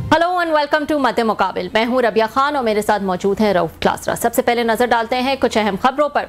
Hello and welcome to मध्य मुकाबिल। मैं हूं रबिया खान और मेरे साथ मौजूद हैं रऊफ क्लासरा। सबसे पहले नजर डालते हैं कुछ अहम खबरों पर।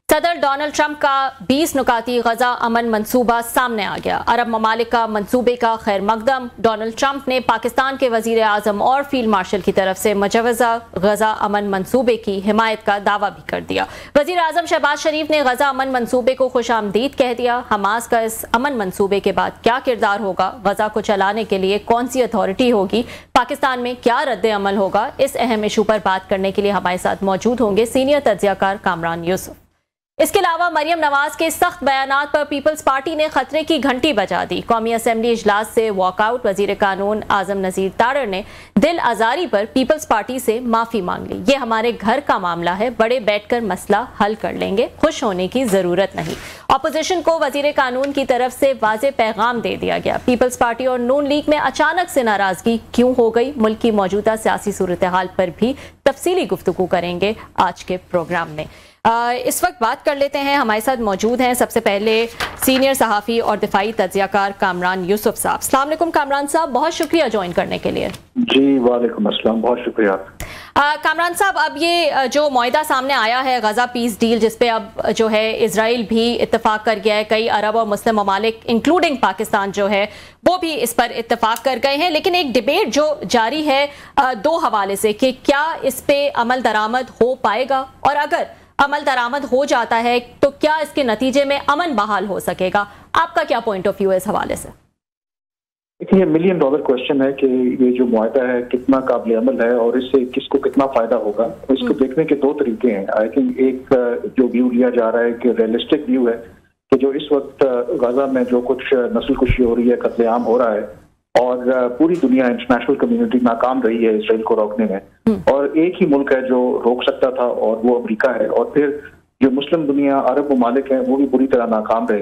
सदर डोनाल्ड ट्रंप का 20 नुकाती गजा अमन मंसूबा सामने आ गया। अरब ममालिक का मंसूबे का खैर मकदम। डोनाल्ड ट्रंप ने पाकिस्तान के वजीर आजम और फील्ड मार्शल की तरफ से मुजवजा गजा अमन मंसूबे की हिमायत का दावा भी कर दिया। वजीर आजम शहबाज शरीफ ने गजा अमन मंसूबे को खुशामदीद कह दिया। हमास का इस अमन मंसूबे के बाद क्या किरदार होगा, गजा को चलाने के लिए कौन सी अथॉरिटी होगी, पाकिस्तान में क्या रद्द अमल होगा, इस अहम इशू पर बात करने के लिए हमारे साथ मौजूद होंगे सीनियर तज्जियाकार कामरान यूसुफ। इसके अलावा मरियम नवाज के सख्त बयानात पर पीपल्स पार्टी ने खतरे की घंटी बजा दी। कौमी असेंबली इजलास से वॉकआउट। वजीर कानून आजम नजीर तारड़ ने दिल आजारी पर पीपल्स पार्टी से माफी मांग ली। ये हमारे घर का मामला है, बड़े बैठकर मसला हल कर लेंगे, खुश होने की जरूरत नहीं। ऑपोजिशन को वजीर कानून की तरफ से वाज़ेह पैगाम दे दिया गया। पीपल्स पार्टी और नून लीग में अचानक से नाराजगी क्यों हो गई, मुल्क की मौजूदा सियासी सूरत हाल पर भी तफसीली गुफ्तगू करेंगे आज के प्रोग्राम में। इस वक्त बात कर लेते हैं, हमारे साथ मौजूद हैं सबसे पहले सीनियर सहाफ़ी और दिफाई तज्जियाकार कामरान यूसुफ साहब। अस्सलाम वालेकुम कामरान साहब, बहुत शुक्रिया ज्वाइन करने के लिए। जी वालेकुम अस्सलाम, बहुत शुक्रिया। कामरान साहब, अब ये जो मुआहिदा सामने आया है गजा पीस डील, जिसपे अब जो है इजराइल भी इत्तेफाक कर गया है, कई अरब और मुस्लिम ममालिक इंक्लूडिंग पाकिस्तान जो है वो भी इस पर इत्तेफाक कर गए हैं, लेकिन एक डिबेट जो जारी है दो हवाले से कि क्या इस पे अमल दरामद हो पाएगा, और अगर अमल दरामद हो जाता है तो क्या इसके नतीजे में अमन बहाल हो सकेगा। आपका क्या पॉइंट ऑफ व्यू है इस हवाले से? देखिए, $1 मिलियन क्वेश्चन है कि ये जो मुआहिदा है कितना काबिल अमल है और इससे किसको कितना फायदा होगा। इसको देखने के दो तरीके हैं। आई थिंक एक जो व्यू लिया जा रहा है कि रियलिस्टिक व्यू है कि जो इस वक्त गाजा में जो कुछ नस्लकुशी हो रही है, कत्लेआम हो रहा है और पूरी दुनिया इंटरनेशनल कम्युनिटी नाकाम रही है इसराइल को रोकने में, और एक ही मुल्क है जो रोक सकता था और वो अमेरिका है, और फिर जो मुस्लिम दुनिया अरब ममालिक हैं वो भी बुरी तरह नाकाम रहे।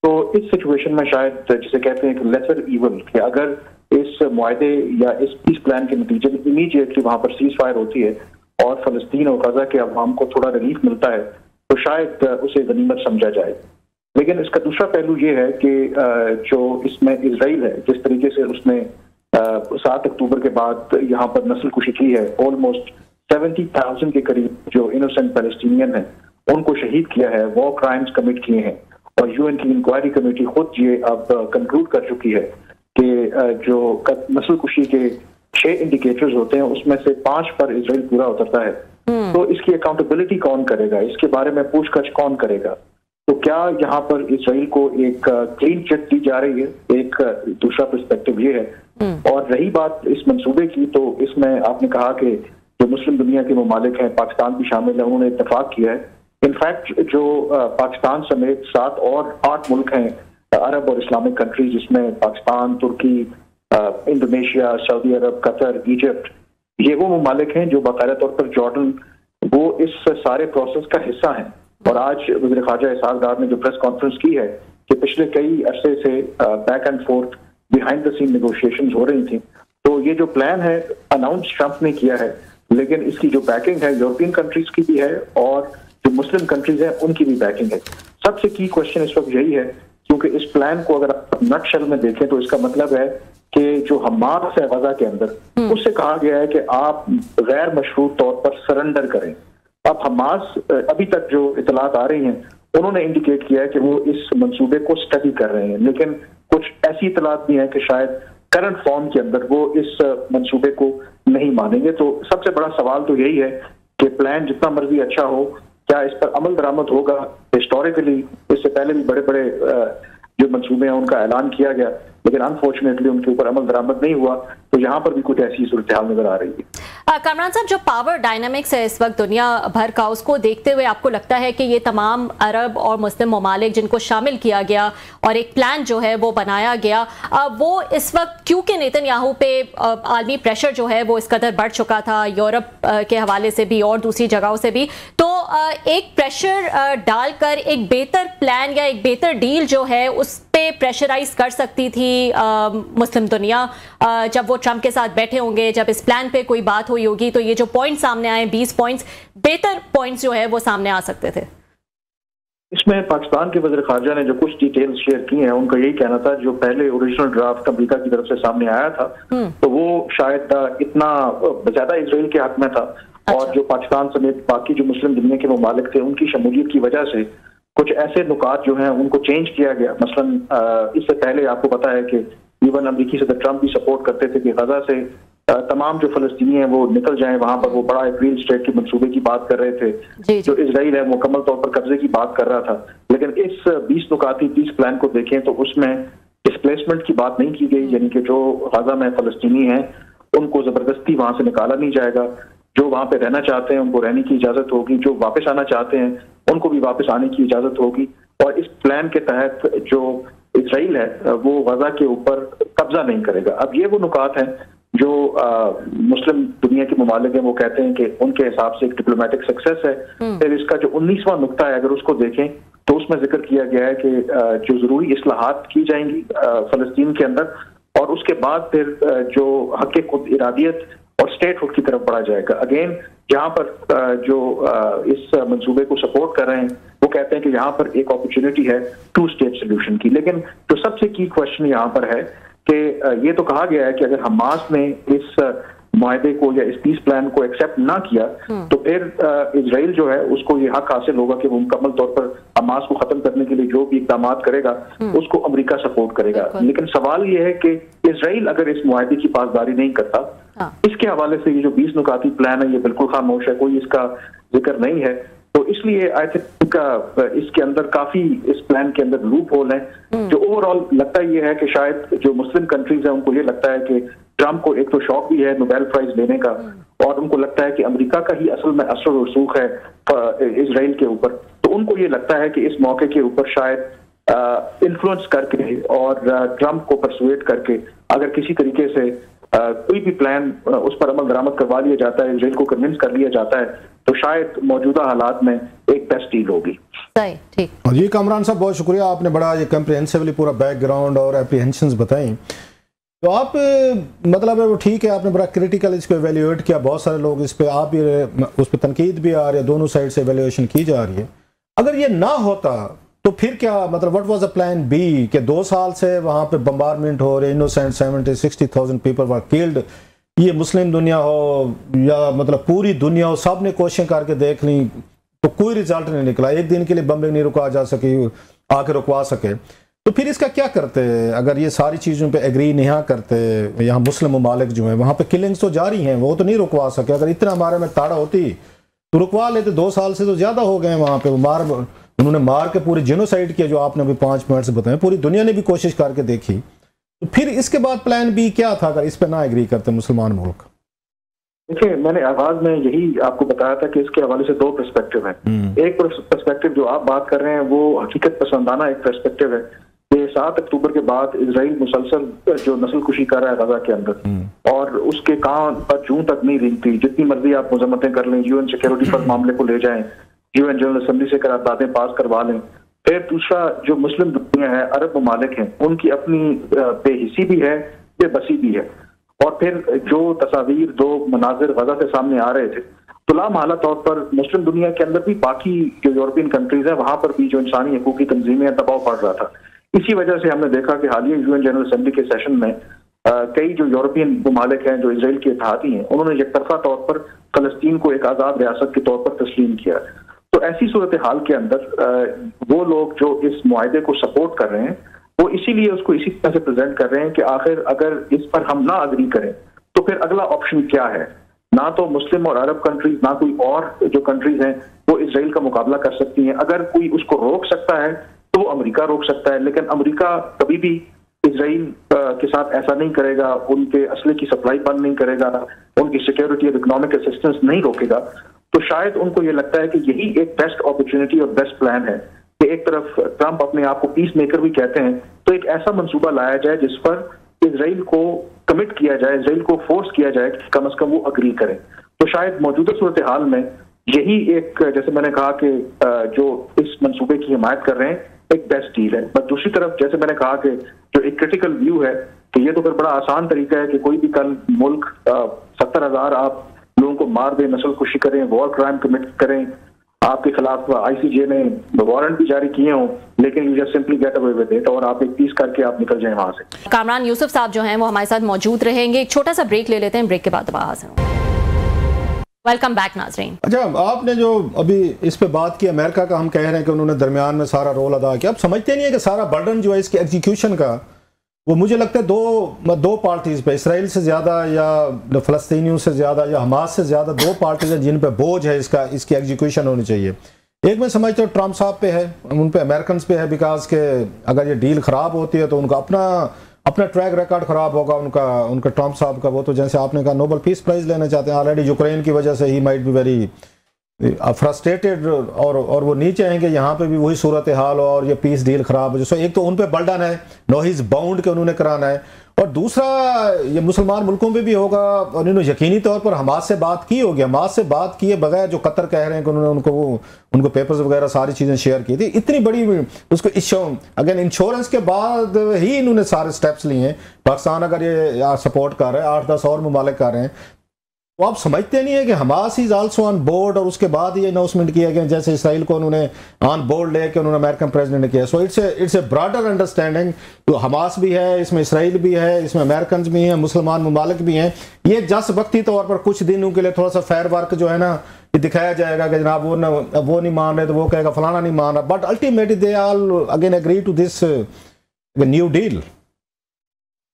तो इस सिचुएशन में शायद जिसे कहते हैं कि लेसर इवल, कि अगर इस मुआहदे या इस पीस प्लान के नतीजे में इमीडिएटली वहां पर सीज फायर होती है और फलस्तीन और गजा के अवाम को थोड़ा रिलीफ मिलता है तो शायद उसे गनीमत समझा जाए। लेकिन इसका दूसरा पहलू ये है कि जो इसमें इजराइल है, जिस तरीके से उसने 7 अक्टूबर के बाद यहाँ पर नस्लकुशी की है, ऑलमोस्ट 70,000 के करीब जो इनोसेंट पैलेस्टीनियन हैं उनको शहीद किया है, वॉर क्राइम्स कमिट किए हैं, और यूएन की इंक्वायरी कमेटी खुद ये अब कंक्लूड कर चुकी है कि जो नस्लकुशी के 6 इंडिकेटर्स होते हैं उसमें से 5 पर इजराइल पूरा उतरता है। तो इसकी अकाउंटेबिलिटी कौन करेगा, इसके बारे में पूछताछ कौन करेगा? तो क्या यहाँ पर इसराइल को एक क्लीन चिट दी जा रही है? एक दूसरा पर्सपेक्टिव ये है। और रही बात इस मंसूबे की, तो इसमें आपने कहा कि जो मुस्लिम दुनिया के ममालिक हैं, पाकिस्तान भी शामिल है, उन्होंने इत्तेफाक किया है। इनफैक्ट जो पाकिस्तान समेत 7 और 8 मुल्क हैं अरब और इस्लामिक कंट्रीज, जिसमें पाकिस्तान, तुर्की, इंडोनेशिया, सऊदी अरब, कतर, इजिप्ट, ये वो ममालिक हैं जो बाकायदा तौर पर जॉर्डन, वो इस सारे प्रोसेस का हिस्सा हैं। और आज वज़ीर ख़ारजा इसहाक डार ने जो प्रेस कॉन्फ्रेंस की है कि पिछले कई अरसे से back and forth behind the scene negotiations हो रही थी, तो ये जो प्लान है अनाउंस ट्रंप ने किया है, लेकिन इसकी जो बैकिंग है यूरोपियन कंट्रीज की भी है और जो मुस्लिम कंट्रीज हैं उनकी भी बैकिंग है। सबसे की क्वेश्चन इस वक्त यही है, क्योंकि इस प्लान को अगर आप नटशेल में देखें तो इसका मतलब है कि जो हमास है गजा के अंदर, उससे कहा गया है कि आप गैर मशरूत तौर पर सरेंडर करें। अब हमास अभी तक जो इतलात आ रही हैं उन्होंने इंडिकेट किया है कि वो इस मंसूबे को स्टडी कर रहे हैं, लेकिन कुछ ऐसी इतलात भी हैं कि शायद करंट फॉर्म के अंदर वो इस मंसूबे को नहीं मानेंगे। तो सबसे बड़ा सवाल तो यही है कि प्लान जितना मर्जी अच्छा हो, क्या इस पर अमल दरामद होगा? हिस्टोरिकली इससे पहले भी बड़े बड़े जो मंसूबे हैं उनका ऐलान किया गया, लेकिन अनफॉर्चुनेटली उनके ऊपर अमल दरामद नहीं हुआ। तो यहाँ पर भी कुछ ऐसी सूरत हाल नजर आ रही है। कामरान साहब, जो पावर डायनामिक्स है इस वक्त दुनिया भर का, उसको देखते हुए आपको लगता है कि ये तमाम अरब और मुस्लिम ममालिक जिनको शामिल किया गया और एक प्लान जो है वो बनाया गया, वो इस वक्त क्योंकि नेतन्याहू पे आलमी प्रेशर जो है वो इस कदर बढ़ चुका था, यूरोप के हवाले से भी और दूसरी जगहों से भी, तो एक प्रेशर डालकर एक बेहतर प्लान या एक बेहतर डील जो है उस पे प्रेशराइज कर सकती थी मुस्लिम दुनिया जब वो ट्रंप के साथ बैठे होंगे, जब इस प्लान पे कोई बात हुई होगी, तो ये जो पॉइंट सामने आए 20 पॉइंट्स, बेहतर पॉइंट्स जो है वो सामने आ सकते थे। इसमें पाकिस्तान के वज़ीर ख़ारजा ने जो कुछ डिटेल्स शेयर की हैं, उनका यही कहना था, जो पहले ओरिजिनल ड्राफ्ट अमेरिका की तरफ से सामने आया था तो वो शायद इतना ज़्यादा इजराइल के हक में था। और जो पाकिस्तान समेत बाकी जो मुस्लिम दुनिया के ममालिक थे, उनकी शमूलियत की वजह से कुछ ऐसे नुकात जो हैं उनको चेंज किया गया। मसलन इससे पहले आपको पता है कि इवन अमेरिकी सदर ट्रंप भी सपोर्ट करते थे कि गजा से तमाम जो फलस्तीनी हैं वो निकल जाएं, वहां पर वो बड़ा एक रियल स्टेट के मंसूबे की बात कर रहे थे। जो इजराइल है मुकम्मल तौर पर कब्जे की बात कर रहा था। लेकिन इस 20 नुकाती पीस प्लान को देखें तो उसमें डिस्प्लेसमेंट की बात नहीं की गई, यानी कि जो गजा में फलस्तीनी हैं उनको जबरदस्ती वहां से निकाला नहीं जाएगा। जो वहां पे रहना चाहते हैं उनको रहने की इजाजत होगी, जो वापस आना चाहते हैं उनको भी वापस आने की इजाजत होगी। और इस प्लान के तहत जो इजराइल है वो गजा के ऊपर कब्जा नहीं करेगा। अब ये वो नुकात हैं जो मुस्लिम दुनिया के ममालिक हैं वो कहते हैं कि उनके हिसाब से एक डिप्लोमेटिक सक्सेस है। फिर इसका जो 19वां नुक्ता है, अगर उसको देखें तो उसमें जिक्र किया गया है कि जो जरूरी इस्लाहात की जाएंगी फलस्तीन के अंदर, और उसके बाद फिर जो हक खुद इरादियत और स्टेटहुड की तरफ बढ़ा जाएगा। अगेन जहां पर जो इस मंसूबे को सपोर्ट कर रहे हैं वो कहते हैं कि यहाँ पर एक अपॉर्चुनिटी है 2 स्टेट सोल्यूशन की। लेकिन जो सबसे की क्वेश्चन यहाँ पर है कि ये तो कहा गया है कि अगर हमास ने इस मुआहदे को या इस पीस प्लान को एक्सेप्ट ना किया तो फिर इजराइल जो है उसको ये हक हासिल होगा कि वो मुकम्मल तौर पर हमास को खत्म करने के लिए जो भी इकदाम करेगा उसको अमेरिका सपोर्ट करेगा। लेकिन सवाल ये है कि इजराइल अगर इस मुआहदे की पासदारी नहीं करता, इसके हवाले से ये जो 20 नुकाती प्लान है ये बिल्कुल खामोश है, कोई इसका जिक्र नहीं है। तो इसलिए आई थिंक इसके अंदर काफी इस प्लान के अंदर लूप होल है। जो ओवरऑल लगता ये है कि शायद जो मुस्लिम कंट्रीज हैं उनको ये लगता है कि ट्रंप को एक तो शौक भी है नोबेल प्राइज लेने का, और उनको लगता है कि अमेरिका का ही असल में असर और रसूख है इजराइल के ऊपर। तो उनको ये लगता है कि इस मौके के ऊपर शायद इन्फ्लुएंस करके और ट्रंप को परसुएट करके अगर किसी तरीके से कोई भी प्लान उस पर अमल दरामद करवा लिया जाता है, इजराइल को कन्विंस कर लिया जाता है, तो शायद मौजूदा हालात में एक बेस्ट डील होगी। ठीक जी कामरान साहब, बहुत शुक्रिया, आपने बड़ा ये कम्प्रिहेंसिवली पूरा बैकग्राउंड और एप्रीहेंशंस बताई। तो आप मतलब है वो ठीक है, आपने बड़ा क्रिटिकल इसको एवेल्यूएट किया, बहुत सारे लोग इस पे आप उस पर तनकीद भी आ रही है, दोनों साइड से एवेल्यूएशन की जा रही है। अगर ये ना होता तो फिर क्या मतलब what was the plan B कि 2 साल से वहां पे बम्बारमेंट हो रहे, इनोसेंट 70-60,000 पीपल वर किल्ड, ये मुस्लिम दुनिया हो या मतलब पूरी दुनिया हो, सब ने कोशिशें करके देख ली तो कोई रिजल्ट नहीं निकला, एक दिन के लिए बम्बिंग नहीं रुका जा सकी, आके रुकवा सके। तो फिर इसका क्या करते अगर ये सारी चीज़ों पे एग्री नहीं करते? यहाँ मुस्लिम ममालिक जो है वहाँ पे किलिंग्स तो जारी हैं, वो तो नहीं रुकवा सके। अगर इतना हमारे में ताड़ा होती तो रुकवा लेते, 2 साल से तो ज़्यादा हो गए वहाँ पे, उन्होंने मार के पूरे जेनोसाइड किया जो आपने अभी 5 मिनट से बताया, पूरी दुनिया ने भी कोशिश करके देखी। तो फिर इसके बाद प्लान बी क्या था अगर इस पे ना एग्री करते मुसलमान मुल्क? देखिए, मैंने आगाज में यही आपको बताया था कि इसके हवाले से 2 पर्सपेक्टिव हैं। एक पर्सपेक्टिव जो आप बात कर रहे हैं वो हकीकत पसंदाना एक पर्सपेक्टिव है कि 7 अक्टूबर के बाद इजराइल मुसलसल जो नस्लकुशी कर रहा है गजा के अंदर, और उसके कान पर जूं तक नहीं रेंगती। जितनी मर्जी आप मजम्मतें कर लें, यूएन सिक्योरिटी पर मामले को ले जाएं, यूएन जनरल असेंबली से करारदादें पास करवा लें। फिर दूसरा जो मुस्लिम दुनिया है, अरब ममालिक हैं, उनकी अपनी बेहिसी भी है, बेबसी भी है। और फिर जो तस्वीर 2 मनाजिर गजा से सामने आ रहे थे, तो लामहला तौर पर मुस्लिम दुनिया के अंदर भी बाकी जो यूरोपियन कंट्रीज है वहां पर भी जो इंसानी हकूक की तंजीमें दबाव पड़ रहा था। इसी वजह से हमने देखा कि हालिया यूएन जनरल असेंबली के सेशन में कई जो यूरोपियन ममालिक हैं जो इजराइल के इत्तेहादी हैं, उन्होंने एकतरफा तौर पर फलस्तीन को एक आज़ाद रियासत के तौर पर तस्लीम किया। तो ऐसी सूरत हाल के अंदर वो लोग जो इस मुआहदे को सपोर्ट कर रहे हैं वो इसीलिए उसको इसी तरह से प्रेजेंट कर रहे हैं कि आखिर अगर इस पर हम ना अग्री करें तो फिर अगला ऑप्शन क्या है। ना तो मुस्लिम और अरब कंट्रीज, ना कोई और जो कंट्रीज हैं वो इजराइल का मुकाबला कर सकती हैं। अगर कोई उसको रोक सकता है तो वो अमेरिका रोक सकता है, लेकिन अमेरिका कभी भी इजराइल के साथ ऐसा नहीं करेगा, उनके असले की सप्लाई बंद नहीं करेगा, उनकी सिक्योरिटी और इकोनॉमिक असिस्टेंस नहीं रोकेगा। तो शायद उनको ये लगता है कि यही एक बेस्ट अपॉर्चुनिटी और बेस्ट प्लान है कि एक तरफ ट्रंप अपने आप को पीस मेकर भी कहते हैं, तो एक ऐसा मंसूबा लाया जाए जिस पर इजराइल को कमिट किया जाए, इजराइल को फोर्स किया जाए कि कम से कम वो अग्री करें। तो शायद मौजूदा सूरत हाल में यही एक, जैसे मैंने कहा कि जो इस मंसूबे की हिमायत कर रहे हैं, एक बेस्ट डील है। बट दूसरी तरफ जैसे मैंने कहा कि जो एक क्रिटिकल व्यू है कि ये तो फिर बड़ा आसान तरीका है कि कोई भी कल मुल्क 70,000 आप लोगों को मार दें, नस्लकुशी करें, वॉर क्राइम कमिट करें, आपके खिलाफ ICJ ने वारंट भी जारी किए हों, लेकिन you just simply get away with it और आप एक पीस करके आप निकल जाएं वहां से। कामरान यूसुफ साहब जो हैं वो हमारे साथ मौजूद रहेंगे। एक छोटा सा ब्रेक ले लेते हैं, ब्रेक के बाद दोबारा हाजिर होंगे। वेलकम बैक नाज़रीन। अच्छा, आपने जो अभी इस पे बात की अमेरिका का, हम कह रहे हैं कि उन्होंने दरमियान में सारा रोल अदा किया। आप समझते नहीं है कि सारा बर्डन जो है इसके एग्जीक्यूशन का, वो मुझे लगता है दो पार्टीज पे, इसराइल से ज़्यादा या फ़लस्तीनियों से ज़्यादा या हमास से ज़्यादा, दो पार्टीज हैं जिन पे बोझ है इसकी एग्जीक्यूशन होनी चाहिए। एक मैं समझता हूँ ट्रम्प साहब पे है, उन पे अमेरिकन पे है, बिकॉज के अगर ये डील ख़राब होती है तो उनका अपना ट्रैक रिकॉर्ड ख़राब होगा उनका ट्रम्प साहब का। वो तो जैसे आपने कहा नोबेल पीस प्राइज़ लेना चाहते हैं ऑलरेडी, यूक्रेन की वजह से he might be very frustrated, और वो नहीं चाहेंगे यहाँ पे भी वही सूरत हाल हो और ये पीस डील ख़राब हो। सो एक तो उन पे बर्डन है, नो ही इज़ बाउंड के उन्होंने कराना है, और दूसरा ये मुसलमान मुल्कों पे भी होगा। और इन्होंने यकीनी तौर पर हमास से बात की होगी, हमास से बात किए बगैर जो कतर कह रहे हैं कि उन्होंने उनको पेपर्स वगैरह सारी चीज़ें शेयर की थी, इतनी बड़ी उसको अगेन इंश्योरेंस के बाद ही इन्होंने सारे स्टेप्स लिए हैं। पाकिस्तान अगर ये सपोर्ट कर रहा है, 8-10 और ममालिक कर रहे हैं, तो आप समझते नहीं है कि Hamas is also on board, और उसके बाद ये अनाउंसमेंट किया गया जैसे इसराइल को उन्होंने ऑन बोर्ड लेके उन्होंने अमेरिकन प्रेसिडेंट ने किया। So it's a broader understanding. तो हमास भी है इसमें, इसराइल भी है इसमें, अमेरिकन भी हैं, मुसलमान ममालिक भी हैं। ये जस्ट वक्ती तौर पर कुछ दिनों के लिए थोड़ा सा फेयर वर्क जो है ना ये दिखाया जाएगा कि जनाब वो नहीं मान रहे तो वो कहेगा फलाना नहीं मान रहा, but ultimately they all again agree to this new deal.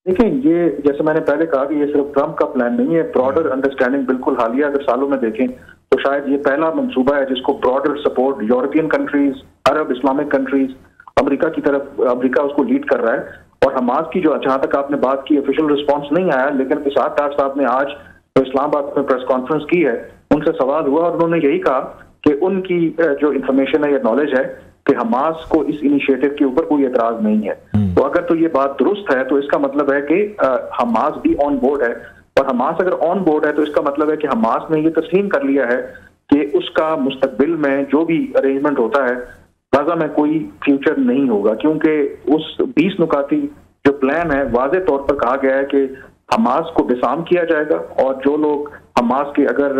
देखिए, ये जैसे मैंने पहले कहा कि ये सिर्फ ट्रम्प का प्लान नहीं है, ब्रॉडर अंडरस्टैंडिंग बिल्कुल हालिया अगर सालों में देखें तो शायद ये पहला मंसूबा है जिसको ब्रॉडर सपोर्ट यूरोपियन कंट्रीज, अरब इस्लामिक कंट्रीज, अमेरिका उसको लीड कर रहा है। और हमास की जो जहां तक आपने बात की ऑफिशियल रिस्पॉन्स नहीं आया, लेकिन इसाक डार साहब ने आज तो इस्लामाबाद में प्रेस कॉन्फ्रेंस की है, उनसे सवाल हुआ और उन्होंने यही कहा कि उनकी जो इंफॉर्मेशन है या नॉलेज है कि हमास को इस इनिशिएटिव के ऊपर कोई एतराज नहीं है। तो अगर तो ये बात दुरुस्त है तो इसका मतलब है कि हमास भी ऑन बोर्ड है, और हमास अगर ऑन बोर्ड है तो इसका मतलब है कि हमास ने ये तस्लीम कर लिया है कि उसका मुस्तकबिल में जो भी अरेंजमेंट होता है गाजा में कोई फ्यूचर नहीं होगा, क्योंकि उस 20 नुकाती जो प्लान है वाज़े तौर पर कहा गया है कि हमास को डिसार्म किया जाएगा, और जो लोग हमास के अगर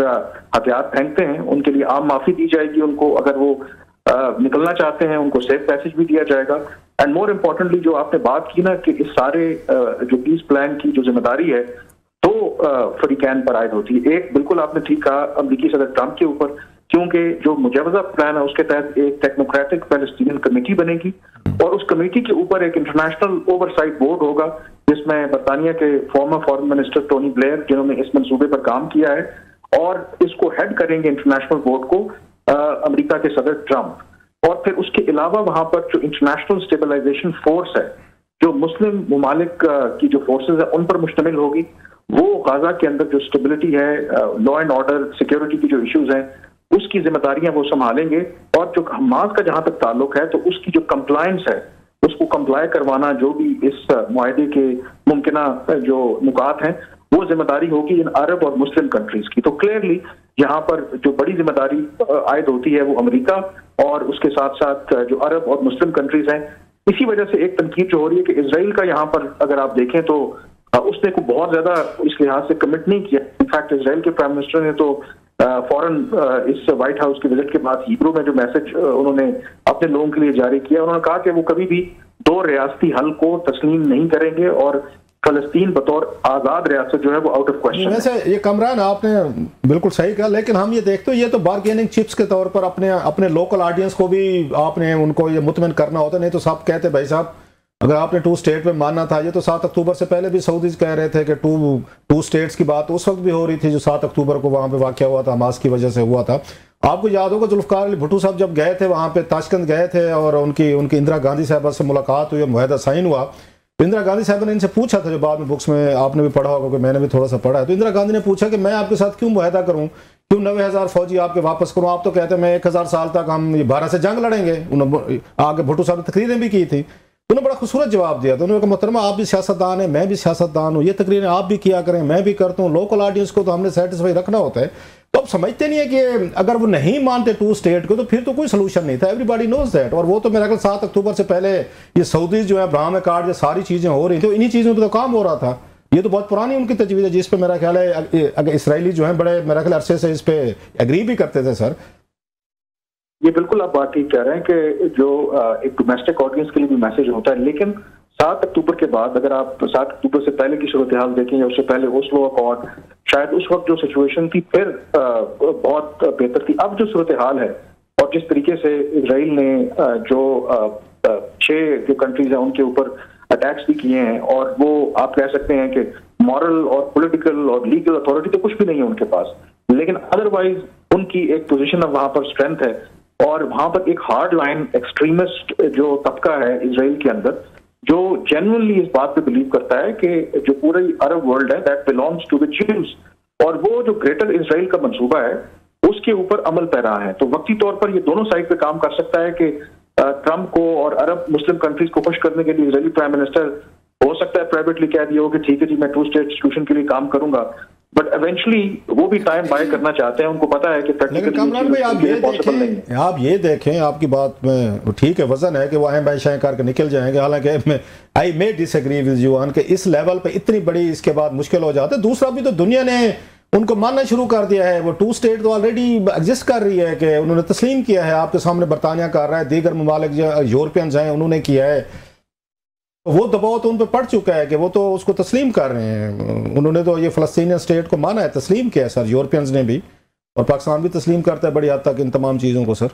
हथियार फेंकते हैं उनके लिए आम माफी दी जाएगी, उनको अगर वो निकलना चाहते हैं उनको सेफ पैसेज भी दिया जाएगा। एंड मोर इम्पोर्टेंटली जो आपने बात की ना कि इस सारे जो पीस प्लान की जो जिम्मेदारी है तो फरीकैन पर आयद होती है। एक बिल्कुल आपने ठीक कहा अमेरिकी सदर ट्रम्प के ऊपर, क्योंकि जो मुजवजा प्लान है उसके तहत एक टेक्नोक्रेटिक पैलेस्टीनियन कमेटी बनेगी, और उस कमेटी के ऊपर एक इंटरनेशनल ओवरसाइट बोर्ड होगा जिसमें बरतानिया के farmer foreign minister Tony Blair जिन्होंने इस मंसूबे पर काम किया है, और इसको हेड करेंगे इंटरनेशनल बोर्ड को अमेरिका के सदर ट्रम्प। और फिर उसके अलावा वहां पर जो इंटरनेशनल स्टेबलाइजेशन फोर्स है जो मुस्लिम ममालिक की जो फोर्सेज है उन पर मुश्तमिल होगी, वो गाजा के अंदर जो स्टेबिलिटी है, लॉ एंड ऑर्डर, सिक्योरिटी की जो इश्यूज हैं उसकी जिम्मेदारियां वो संभालेंगे। और जो हमास का जहां तक ताल्लुक है तो उसकी जो कंप्लायंस है उसको कंप्लाई करवाना, जो भी इस मुआहदे के मुमकिना जो नुकात हैं वो जिम्मेदारी होगी इन अरब और मुस्लिम कंट्रीज की। तो क्लियरली यहाँ पर जो बड़ी जिम्मेदारी आयद होती है वो अमेरिका और उसके साथ साथ जो अरब और मुस्लिम कंट्रीज हैं। इसी वजह से एक तनकीद जो हो रही है कि इजराइल का यहाँ पर अगर आप देखें तो उसने को बहुत ज्यादा इस लिहाज से कमिट नहीं किया। इनफैक्ट इजराइल के प्राइम मिनिस्टर ने तो फौरन इस व्हाइट हाउस के विजिट के बाद हिब्रू में जो मैसेज उन्होंने अपने लोगों के लिए जारी किया, उन्होंने कहा कि वो कभी भी 2 रियासती हल को तस्लीम नहीं करेंगे और फलस्तीन बतौर आजाद रियासत जो है वो आउट ऑफ क्वेश्चन है। वैसे ये कमरान आपने बिल्कुल सही कहा, लेकिन हम ये देखते हो ये तो बार्गेनिंग चिप्स के तौर पर अपने लोकल ऑडियंस को भी आपने उनको ये मुतमिन करना होता, नहीं तो सब कहते भाई साहब अगर आपने 2 स्टेट में मानना था। ये तो 7 अक्टूबर से पहले भी सऊदीज कह रहे थे कि 2 स्टेट्स की बात उस वक्त भी हो रही थी जो 7 अक्टूबर को वहाँ पे वाक़या हुआ था, हमास की वजह से हुआ था। आपको याद होगा जुल्फ़िकार अली भुट्टो साहब जब गए थे वहाँ पे ताशकंद गए थे और उनकी इंदिरा गांधी साहबा से मुलाकात हुई, मुआहदा साइन हुआ। तो इंदिरा गांधी साहब ने इनसे पूछा था, जो बाद में बुक्स में आपने भी पढ़ा होगा कि मैंने भी थोड़ा सा पढ़ा है, तो इंदिरा गांधी ने पूछा कि मैं आपके साथ क्यों मुआहदा करूं, क्यों 90,000 फौजी आपके वापस करूं। आप तो कहते हैं मैं 1000 साल तक हम भारत से जंग लड़ेंगे। आगे भुट्टो साहब ने तकरीरें भी की थी, उन्होंने बड़ा खूबसूरत जवाब दिया था। उन्होंने कहा मोहतरमा आप भी सियासतदान हैं, मैं भी सियासतदान हूँ, ये तकरीरें आप भी किया करें, मैं भी करता हूँ, लोकल ऑडियंस को तो हमने सेटिस्फाई रखना होता है। तो अब समझते नहीं है कि अगर वो नहीं मानते 2 स्टेट को तो फिर तो कोई सोल्यूशन नहीं था। Everybody knows that. और वो तो मेरा ख्याल 7 अक्टूबर से पहले ये सऊदीज जो है अब्राहम कार्ड जो सारी चीज़ें हो रही थी, तो इन्हीं चीज़ों पर तो काम हो रहा था। ये तो बहुत पुरानी उनकी तजवीज़ है जिस पे मेरा ख्याल है अगर इसराइली जो है बड़े मेरा ख्याल अरसे से इस पे एग्री भी करते थे सर। ये बिल्कुल आप बात ठीक कह रहे हैं कि जो एक डोमेस्टिक ऑडियंस के लिए भी मैसेज होता है, लेकिन 7 अक्टूबर के बाद अगर आप 7 अक्टूबर से पहले की सूरत हाल देखें या उससे पहले ओस्लो अकॉर्ड, शायद उस वक्त जो सिचुएशन थी फिर बहुत बेहतर थी। अब जो सूरत हाल है और जिस तरीके से इजराइल ने जो 6 जो कंट्रीज हैं उनके ऊपर अटैक्स भी किए हैं, और वो आप कह सकते हैं कि मॉरल और पॉलिटिकल और लीगल अथॉरिटी तो कुछ भी नहीं है उनके पास, लेकिन अदरवाइज उनकी एक पोजीशन अब वहां पर स्ट्रेंथ है, और वहां पर एक हार्ड लाइन एक्सट्रीमिस्ट जो तबका है इजराइल के अंदर, जो जेन्युइनली इस बात पे बिलीव करता है कि जो पूरी अरब वर्ल्ड है that belongs to the Jews, और वो जो ग्रेटर इजराइल का मंसूबा है उसके ऊपर अमल पैरा है। तो वक्ती तौर पर ये दोनों साइड पे काम कर सकता है कि ट्रंप को और अरब मुस्लिम कंट्रीज को खुश करने के लिए इजरायली प्राइम मिनिस्टर हो सकता है प्राइवेटली कह दिया हो कि ठीक है जी मैं 2 स्टेट सॉल्यूशन के लिए काम करूंगा, बट इवेंचुअली वो भी टाइम बाय करना चाहते हैं, उनको पता है कि कामरान भाई आप ये देखें, आपकी बात में ठीक है, वजन है कि वो अहम बादशाह करके निकल जाएंगे, हालांकि आई मे डिसएग्री विद यू कि इस लेवल पे इतनी बड़ी इसके बाद मुश्किल हो जाता है। दूसरा भी तो दुनिया ने उनको मानना शुरू कर दिया है, वो 2 स्टेट तो ऑलरेडी एग्जिस्ट कर रही है कि उन्होंने तस्लीम किया है, आपके सामने बरतानिया कर रहा है, दीगर ममालिक जो यूरोपियंस हैं उन्होंने किया है, वो दबाव तो उन पर पड़ चुका है कि वो तो उसको तस्लीम कर रहे हैं। उन्होंने तो ये फ़लस्तीनी स्टेट को माना है, तस्लीम किया है सर, यूरोपियंस ने भी, और पाकिस्तान भी तस्लीम करता है बड़ी हद तक इन तमाम चीज़ों को। सर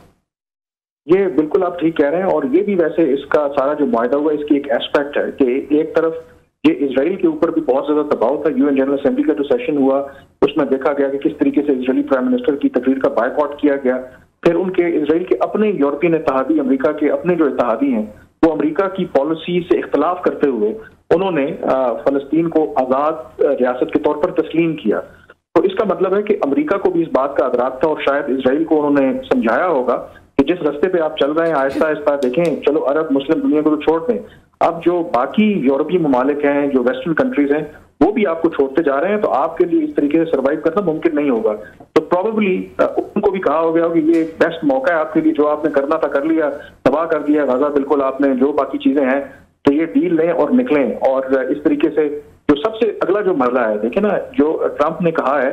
ये बिल्कुल आप ठीक कह रहे हैं, और ये भी वैसे इसका सारा जो मुआहदा हुआ इसकी एक एस्पेक्ट है कि एक तरफ ये इजराइल के ऊपर भी बहुत ज्यादा दबाव था। यूएन जनरल असेंबली का जो सेशन हुआ उसमें देखा गया कि किस तरीके से इजरायली प्राइम मिनिस्टर की तकरीर का बायकॉट किया गया। फिर उनके इजराइल के अपने यूरोपियन इत्तेहादी, अमेरिका के अपने जो इत्तेहादी हैं, वो अमेरिका की पॉलिसी से इख्तलाफ करते हुए उन्होंने फलस्तीन को आजाद रियासत के तौर पर तस्लीम किया। तो इसका मतलब है कि अमेरिका को भी इस बात का अदराक था, और शायद इजराइल को उन्होंने समझाया होगा कि जिस रास्ते पे आप चल रहे हैं आहिस्ता आहिस्ता देखें, चलो अरब मुस्लिम दुनिया को तो छोड़ दें, अब जो बाकी यूरोपीय ममालिक हैं, जो वेस्टर्न कंट्रीज हैं, वो भी आपको छोड़ते जा रहे हैं, तो आपके लिए इस तरीके से सर्वाइव करना मुमकिन नहीं होगा। तो प्रोबेबली उनको भी कहा हो गया कि ये बेस्ट मौका है आपके लिए, जो आपने करना था कर लिया, तबाह कर दिया गाजा, बिल्कुल आपने जो बाकी चीजें हैं तो ये डील लें और निकलें। और इस तरीके से जो सबसे अगला जो मरला है, देखिए ना, जो ट्रंप ने कहा है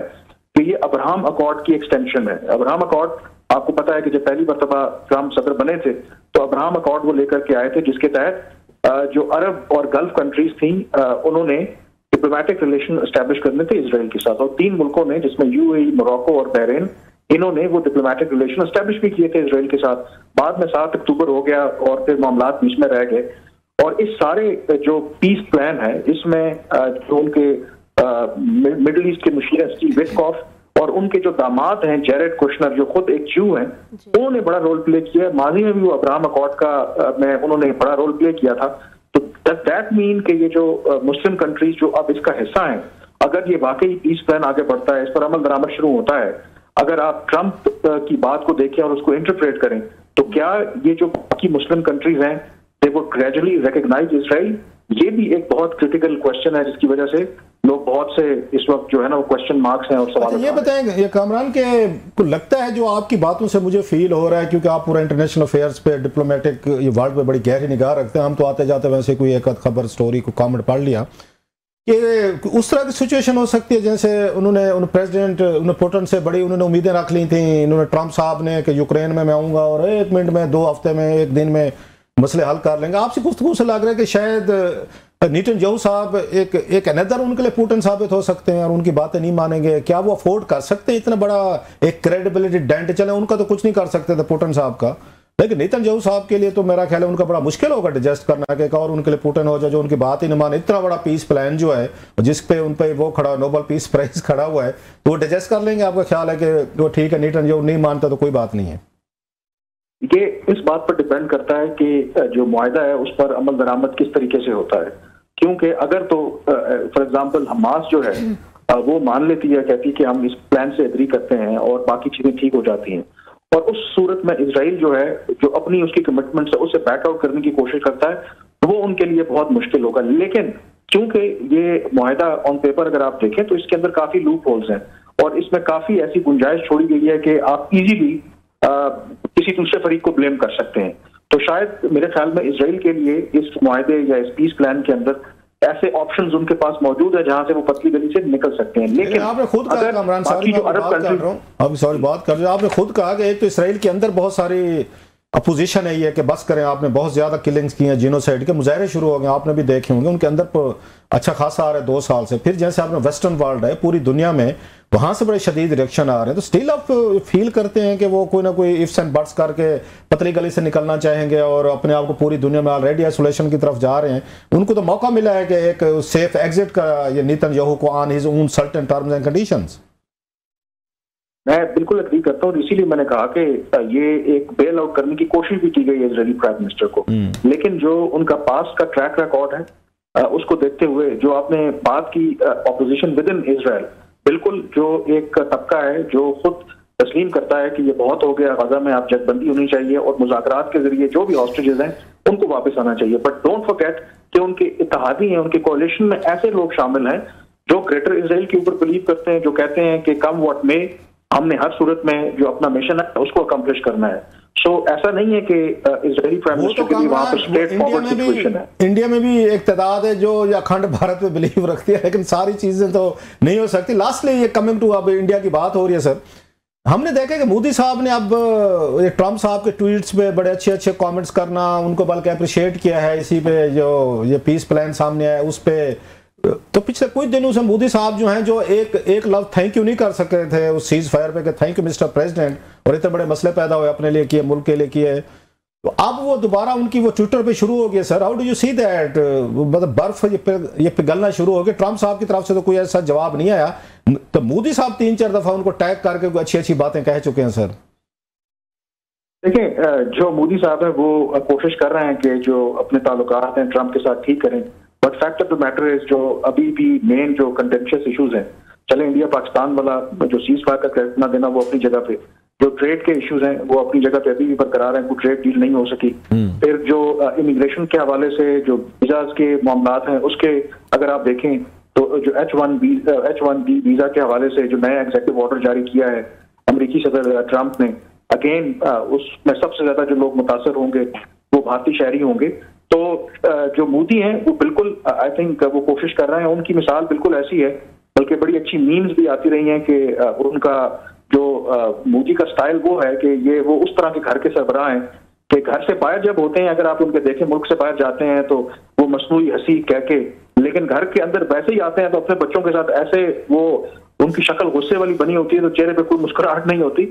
कि ये अब्राहम अकॉर्ड की एक्सटेंशन है। अब्राहम अकॉर्ड आपको पता है कि जब पहली मरतबा ट्रंप सदर बने थे तो अब्राहम अकॉर्ड वो लेकर के आए थे, जिसके तहत जो अरब और गल्फ कंट्रीज थी उन्होंने डिप्लोमेटिक रिलेशन एस्टैब्लिश करने थे इजराइल के साथ, और 3 मुल्कों ने जिसमें यूएई, मोरक्को और बहरीन, इन्होंने वो डिप्लोमेटिक रिलेशन एस्टैब्लिश भी किए थे इजराइल के साथ। बाद में 7 अक्टूबर हो गया और फिर मामला बीच में रह गए, और इस सारे जो पीस प्लान है इसमें जो उनके मिडिल ईस्ट के मुशीर स्टीव विटकॉफ और उनके जो दामाद हैं जेरेड कुशनर, जो खुद एक ज्यू हैं, उन्होंने बड़ा रोल प्ले किया। माजी में भी वो अब्राहम अकॉर्ड का में उन्होंने बड़ा रोल प्ले किया था। तो डज दैट मीन कि ये जो मुस्लिम कंट्रीज जो अब इसका हिस्सा हैं, अगर ये वाकई पीस प्लान आगे बढ़ता है, इस पर अमल दरामद शुरू होता है, अगर आप ट्रंप की बात को देखें और उसको इंटरप्रेट करें, तो क्या ये जो बाकी मुस्लिम कंट्रीज हैं they would gradually recognise Israel? ये भी एक बहुत क्रिटिकल क्वेश्चन है, जिसकी वजह से लोग बहुत से इस वक्त जो है ना वो क्वेश्चन मार्क्स हैं और सवाल। ये बताएंगे, ये कामरान के को लगता है, जो आपकी बातों से मुझे फील हो रहा है, क्योंकि आप पूरा इंटरनेशनल अफेयर्स पे, डिप्लोमेटिक ये वर्ल्ड पे बड़ी गहरी निगाह रखते हैं, हम तो आते जाते वैसे कोई एक खबर स्टोरी को कमेंट पढ़ लिया कि उस तरह की सिचुएशन हो सकती है जैसे उन्होंने प्रेसिडेंट पुतिन से बड़ी उन्होंने उम्मीदें रख ली थी, इन्होंने ट्रंप साहब ने कि यूक्रेन में मैं आऊँगा और 1 मिनट में, 2 हफ्ते में, 1 दिन में मसले हल कर लेंगे। आपसे गुफ्तगू से लग रहा है कि शायद नेतन्याहू साहब एक अनदर उनके लिए पुतिन साबित हो सकते हैं और उनकी बातें नहीं मानेंगे। क्या वो अफोर्ड कर सकते हैं इतना बड़ा एक क्रेडिबिलिटी डेंट? चले उनका तो कुछ नहीं कर सकते थे पुतिन साहब का, लेकिन नेतन्याहू साहब के लिए तो मेरा ख्याल है उनका बड़ा मुश्किल होगा डिजेस्ट करना कि और उनके लिए पुतिन हो जाए जो उनकी बात ही नहीं माने। इतना बड़ा पीस प्लान जो है जिस पे उन पे वो खड़ा, नोबेल पीस प्राइज खड़ा हुआ है, तो वो डिजेस्ट कर लेंगे? आपका ख्याल है कि वो ठीक है, नेतन्याहू नहीं मानता तो कोई बात नहीं है? ये इस बात पर डिपेंड करता है कि जो मुआहदा है उस पर अमल दरामद किस तरीके से होता है। क्योंकि अगर तो फॉर एग्जांपल हमास जो है वो मान लेती है, कहती है कि हम इस प्लान से एग्री करते हैं और बाकी चीजें ठीक हो जाती हैं, और उस सूरत में इजराइल जो है जो अपनी उसकी कमिटमेंट से उसे बैकआउट करने की कोशिश करता है, तो वो उनके लिए बहुत मुश्किल होगा। लेकिन क्योंकि ये मुआहदा ऑन पेपर अगर आप देखें तो इसके अंदर काफी लूप होल्स हैं और इसमें काफी ऐसी गुंजाइश छोड़ी गई है कि आप इजीली किसी दूसरे फरीक को ब्लेम कर सकते हैं। तो शायद मेरे ख्याल में इजराइल के लिए इस मुआहदे या इस पीस प्लान के अंदर ऐसे ऑप्शंस उनके पास मौजूद है जहां से वो पतली गली से निकल सकते हैं। लेकिन आपने खुद कहा, इमरान साहब जो अरब कंट्री, बात कर रहे हो, आपने खुद कहा कि एक तो इसराइल के अंदर बहुत सारी अपोजिशन है ये कि बस करें, आपने बहुत ज्यादा किलिंग्स की हैं, जिनोसाइड के मुजाहरे शुरू हो गए, आपने भी देखे होंगे, उनके अंदर अच्छा खासा आ रहा है 2 साल से। फिर जैसे आपने वेस्टर्न वर्ल्ड है पूरी दुनिया में, वहां से बड़े शदीद रिएक्शन आ रहे हैं, तो स्टिल आप फील करते हैं कि वो कोई ना कोई इफ्स एंड बट्स करके पतली गली से निकलना चाहेंगे और अपने आप को पूरी दुनिया में ऑलरेडी आइसोलेशन की तरफ जा रहे हैं। उनको तो मौका मिला है कि एक सेफ एग्जिट का ये नेतन्याहू को on his own certain terms and conditions. मैं बिल्कुल एग्री करता हूँ, इसीलिए मैंने कहा कि ये एक बेल आउट करने की कोशिश भी की गई है इजरायली प्राइम मिनिस्टर को, लेकिन जो उनका पास्ट का ट्रैक रिकॉर्ड है उसको देखते हुए, जो आपने बात की ऑपोजिशन विद इन इजराइल, बिल्कुल जो एक तबका है जो खुद तस्लीम करता है कि ये बहुत हो गया, गजा में आप जगबंदी होनी चाहिए और मुज़ाकरात के जरिए जो भी हॉस्टेजेस हैं उनको वापस आना चाहिए। बट डोंट फॉरगेट कि उनके इत्तेहादी हैं, उनके कोalition में ऐसे लोग शामिल हैं जो ग्रेटर इजराइल के ऊपर बिलीव करते हैं, जो कहते हैं कि कम व्हाट में हमने हर सूरत में जो अपना मिशन है उसको अकम्प्लिश करना है। सो ऐसा नहीं है कि इजरायली प्राइम मिनिस्टर के लिए वहां पर स्ट्रेट फॉरवर्ड सिचुएशन है। इंडिया में भी एक तादाद है जो अखंड भारत में बिलीव रखती है, लेकिन सारी चीजें तो नहीं हो सकती। लास्टली ये कमिंग टू, अब इंडिया की बात हो रही है सर, हमने देखा कि मोदी साहब ने अब ट्रंप साहब के ट्वीट्स पे बड़े अच्छे अच्छे कमेंट्स करना, उनको बल्कि अप्रिशिएट किया है, इसी पे जो ये पीस प्लान सामने आया उस पे। तो पिछले कुछ दिनों से मोदी साहब जो हैं जो एक लव थैंक यू नहीं कर सके थे उस सीज फायर पे कि थैंक यू मिस्टर प्रेसिडेंट, और इतने बड़े मसले पैदा हुए अपने लिए किए, मुल्क के लिए किए, तो अब वो दोबारा उनकी वो ट्विटर पे शुरू हो गया। Sir how do you see that, मतलब बर्फ ये पिघलना शुरू हो गया। ट्रंप साहब की तरफ से तो कोई ऐसा जवाब नहीं आया, तो मोदी साहब 3-4 दफा उनको टैग करके अच्छी अच्छी बातें कह चुके हैं। सर देखिए, जो मोदी साहब है वो कोशिश कर रहे हैं कि जो अपने ताल्लुकात हैं ट्रंप के साथ ठीक करें, but fact of the matter is जो अभी भी मेन जो कंटेंशियस इश्यूज हैं, चले इंडिया पाकिस्तान वाला जो सीज फायर का क्रेडिट ना देना वो अपनी जगह पे, जो ट्रेड के इश्यूज हैं वो अपनी जगह पे अभी भी बरकरार हैं, कोई ट्रेड डील नहीं हो सकी। फिर जो इमिग्रेशन के हवाले से जो वीजाज के मामलात हैं उसके अगर आप देखें तो जो H1B वीजा के हवाले से जो नया एग्जीक्यूटिव ऑर्डर जारी किया है अमेरिकी सदर ट्रंप ने, अगेन उसमें सबसे ज्यादा जो लोग मुतासर होंगे वो भारतीय शहरी होंगे। तो जो मोदी हैं वो बिल्कुल आई थिंक वो कोशिश कर रहे हैं, उनकी मिसाल बिल्कुल ऐसी है, बल्कि बड़ी अच्छी मीम्स भी आती रही हैं कि उनका जो मोदी का स्टाइल वो है कि ये वो उस तरह के घर के सरबराह हैं कि घर से बाहर जब होते हैं, अगर आप उनके देखें मुल्क से बाहर जाते हैं तो वो मसनूई हंसी कह के, लेकिन घर के अंदर वैसे ही आते हैं तो अपने बच्चों के साथ ऐसे वो उनकी शक्ल गुस्से वाली बनी होती है, तो चेहरे पे कोई मुस्कुराहट नहीं होती।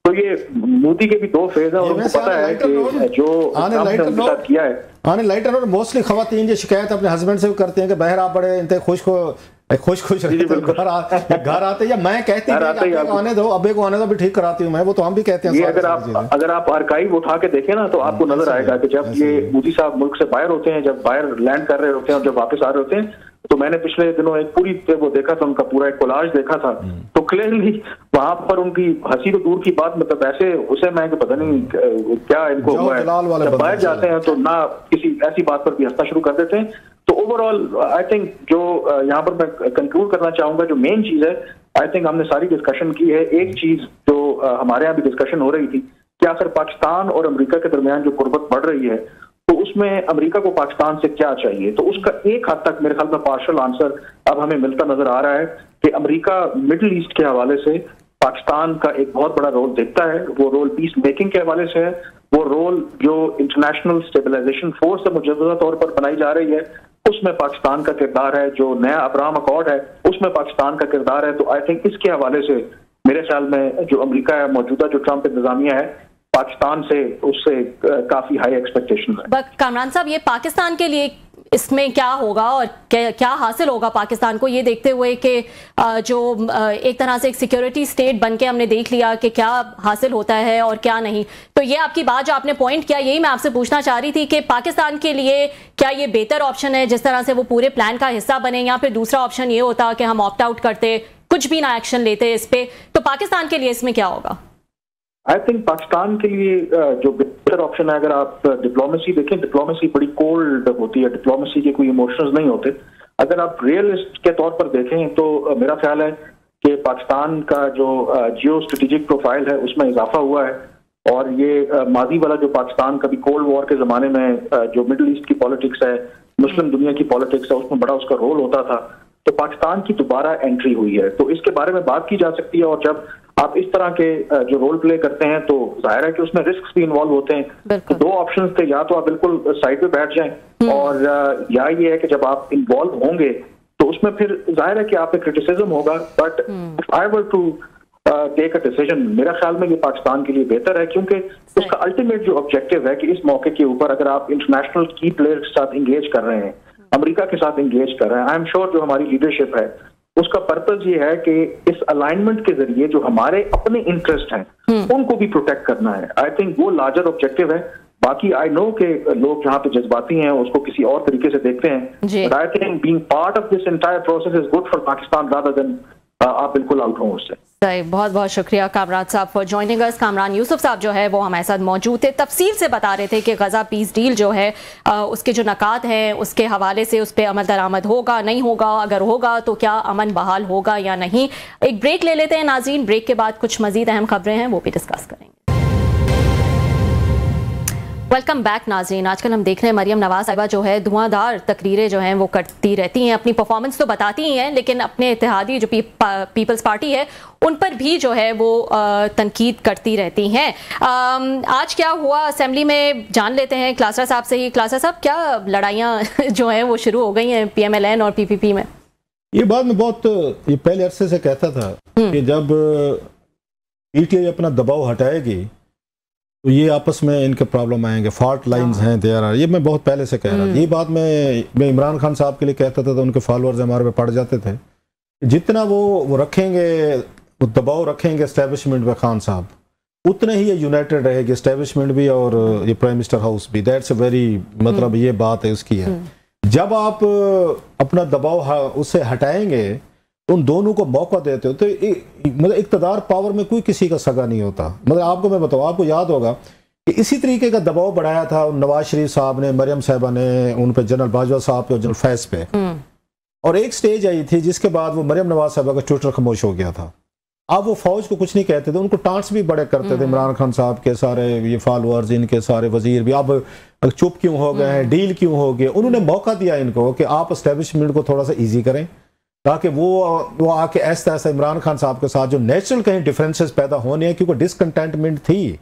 तो ये मोदी के भी 2 फेज है और उनको पता है कि जो उनके साथ किया है आने लाइटर, और मोस्टली खवातीन ये शिकायत अपने हस्बैंड से करते हैं कि बहर आप बड़े इंतने खुश रहते घर आते, या मैं कहती हूं आने दो, अबे को आने दो, भी ठीक कराती हूँ मैं, वो तो हम भी कहते हैं। ये अगर आप आर्काइव उठा के देखें ना तो आपको नजर आएगा कि जब ये मोदी साहब मुल्क से बाहर होते हैं, जब बाहर लैंड कर रहे होते हैं और जब वापस आ रहे होते हैं, तो मैंने पिछले दिनों एक पूरी वो देखा था, उनका पूरा एक कोलाज देखा था, तो क्लियरली वहां पर उनकी हंसी तो दूर की बात, मतलब ऐसे उसे मैं पता नहीं क्या इनको हुआ है, जब बाहर जाते हैं तो ना किसी ऐसी बात पर भी हंसना शुरू कर देते हैं। तो ओवरऑल आई थिंक जो यहाँ पर मैं कंक्लूड करना चाहूंगा, जो मेन चीज है, आई थिंक हमने सारी डिस्कशन की है। एक चीज जो हमारे यहाँ भी डिस्कशन हो रही थी कि आखिर पाकिस्तान और अमेरिका के दरमियान जो कुर्बत बढ़ रही है, तो उसमें अमेरिका को पाकिस्तान से क्या चाहिए, तो उसका एक हद तक मेरे ख्याल में पार्शल आंसर अब हमें मिलता नजर आ रहा है कि अमेरिका मिडिल ईस्ट के हवाले से पाकिस्तान का एक बहुत बड़ा रोल देखता है। वो रोल पीस मेकिंग के हवाले से है, वो रोल जो इंटरनेशनल स्टेबलाइजेशन फोर्स से मुजद्दा तौर पर बनाई जा रही है उसमें पाकिस्तान का किरदार है, जो नया अब्राहम अकॉर्ड है उसमें पाकिस्तान का किरदार है। तो आई थिंक इसके हवाले से मेरे ख्याल में जो अमेरिका है, मौजूदा जो ट्रंप इंतजामिया है, पाकिस्तान से उससे काफी हाई एक्सपेक्टेशन है। कामरान साहब, ये पाकिस्तान के लिए इसमें क्या होगा और क्या हासिल होगा पाकिस्तान को, ये देखते हुए कि जो एक तरह से एक सिक्योरिटी स्टेट बनके हमने देख लिया कि क्या हासिल होता है और क्या नहीं। तो ये आपकी बात जो आपने पॉइंट किया, यही मैं आपसे पूछना चाह रही थी कि पाकिस्तान के लिए क्या ये बेहतर ऑप्शन है जिस तरह से वो पूरे प्लान का हिस्सा बने, या फिर दूसरा ऑप्शन ये होता कि हम ऑप्ट आउट करते, कुछ भी ना एक्शन लेते इस पे, तो पाकिस्तान के लिए इसमें क्या होगा? आई थिंक पाकिस्तान के लिए जो बेहतर ऑप्शन है, अगर आप डिप्लोमेसी देखें, डिप्लोमेसी बड़ी कोल्ड होती है, डिप्लोमेसी के कोई इमोशंस नहीं होते। अगर आप रियलिस्ट के तौर पर देखें तो मेरा ख्याल है कि पाकिस्तान का जो जियो स्ट्रेटेजिक प्रोफाइल है उसमें इजाफा हुआ है, और ये माजी वाला जो पाकिस्तान कभी कोल्ड वॉर के जमाने में जो मिडिल ईस्ट की पॉलिटिक्स है मुस्लिम दुनिया की पॉलिटिक्स है उसमें बड़ा उसका रोल होता था, तो पाकिस्तान की दोबारा एंट्री हुई है, तो इसके बारे में बात की जा सकती है। और जब आप इस तरह के जो रोल प्ले करते हैं तो जाहिर है कि उसमें रिस्क भी इन्वॉल्व होते हैं। तो दो ऑप्शंस थे, या तो आप बिल्कुल साइड पे बैठ जाएं और या ये है कि जब आप इन्वॉल्व होंगे तो उसमें फिर जाहिर है कि आप पे क्रिटिसिज्म होगा, but if I were to take a decision, मेरा ख्याल में ये पाकिस्तान के लिए बेहतर है, क्योंकि उसका अल्टीमेट जो ऑब्जेक्टिव है कि इस मौके के ऊपर अगर आप इंटरनेशनल की प्लेयर्स के साथ इंगेज कर रहे हैं, अमेरिका के साथ इंगेज कर रहे हैं, आई एम श्योर जो हमारी लीडरशिप है उसका पर्पस ये है कि इस अलाइनमेंट के जरिए जो हमारे अपने इंटरेस्ट हैं उनको भी प्रोटेक्ट करना है। आई थिंक वो लार्जर ऑब्जेक्टिव है। बाकी आई नो के लोग जहाँ पे जज्बाती हैं उसको किसी और तरीके से देखते हैं, but I think being part of this entire process is good for Pakistan rather than आप बिल्कुल आउट हो उससे। सही, बहुत बहुत शुक्रिया कामरान साहब for joining us. Kamran Yusuf साहब जो है वो हमारे साथ मौजूद थे, तफसील से बता रहे थे कि गजा पीस डील जो है उसके जो नकात हैं उसके हवाले से उस पर अमल दरामद होगा नहीं होगा, अगर होगा तो क्या अमन बहाल होगा या नहीं। एक ब्रेक ले लेते हैं नाज़रीन, ब्रेक के बाद कुछ मजीद अहम खबरें हैं वो भी डिस्कस करेंगे। वेलकम बैक नाज़रीन। आजकल हम देख रहे हैं मरियम नवाज साहिबा जो है धुआंधार तकरीरें जो हैं वो करती रहती हैं, अपनी परफॉर्मेंस तो बताती ही हैं, लेकिन अपने इत्तेहादी जो पीपल्स पार्टी है उन पर भी जो है वो तनकीद करती रहती हैं। आज क्या हुआ असेंबली में जान लेते हैं क्लासरा साहब से ही। क्लासरा साहब, क्या लड़ाइयाँ जो हैं वो शुरू हो गई हैं PMLN और PPP में? ये बात में बहुत ये पहले अरसे से कहता था कि जब PTI अपना दबाव हटाएगी तो ये आपस में इनके प्रॉब्लम आएंगे, फॉल्ट लाइंस हैं देयर, ये मैं बहुत पहले से कह रहा था। ये बात मैं इमरान खान साहब के लिए कहता था तो उनके फॉलोअर्स हमारे पे पड़ जाते थे। जितना वो रखेंगे, वो दबाव रखेंगे एस्टेब्लिशमेंट पे खान साहब, उतने ही ये यूनाइटेड रहेगी एस्टेब्लिशमेंट भी और ये प्राइम मिनिस्टर हाउस भी। दैट्स अ वेरी मतलब ये बात है उसकी है। जब आप अपना दबाव उससे हटाएंगे उन दोनों को मौका देते हो तो मतलब इक़्तिदार पावर में कोई किसी का सगा नहीं होता। मतलब आपको मैं बताऊँ, आपको याद होगा कि इसी तरीके का दबाव बढ़ाया था नवाज शरीफ साहब ने, मरियम साहिबा ने उन पे, जनरल बाजवा साहब पे और जनरल फैज पे, और एक स्टेज आई थी जिसके बाद वो मरियम नवाज साहिबा का ट्विटर खामोश हो गया था। अब वो फौज को कुछ नहीं कहते थे, उनको टांट्स भी बड़े करते थे। इमरान खान साहब के सारे ये फॉलोअर्स, इनके सारे वजीर भी अब चुप क्यों हो गए हैं, डील क्यों हो गए। उन्होंने मौका दिया इनको कि आप एस्टेब्लिशमेंट को थोड़ा सा ईजी करें ताकि वो आके ऐसा ऐसा इमरान खान साहब के साथ जो नेचुरल कहीं डिफरेंसेस पैदा होने हैं, क्योंकि डिसकंटेंटमेंट थी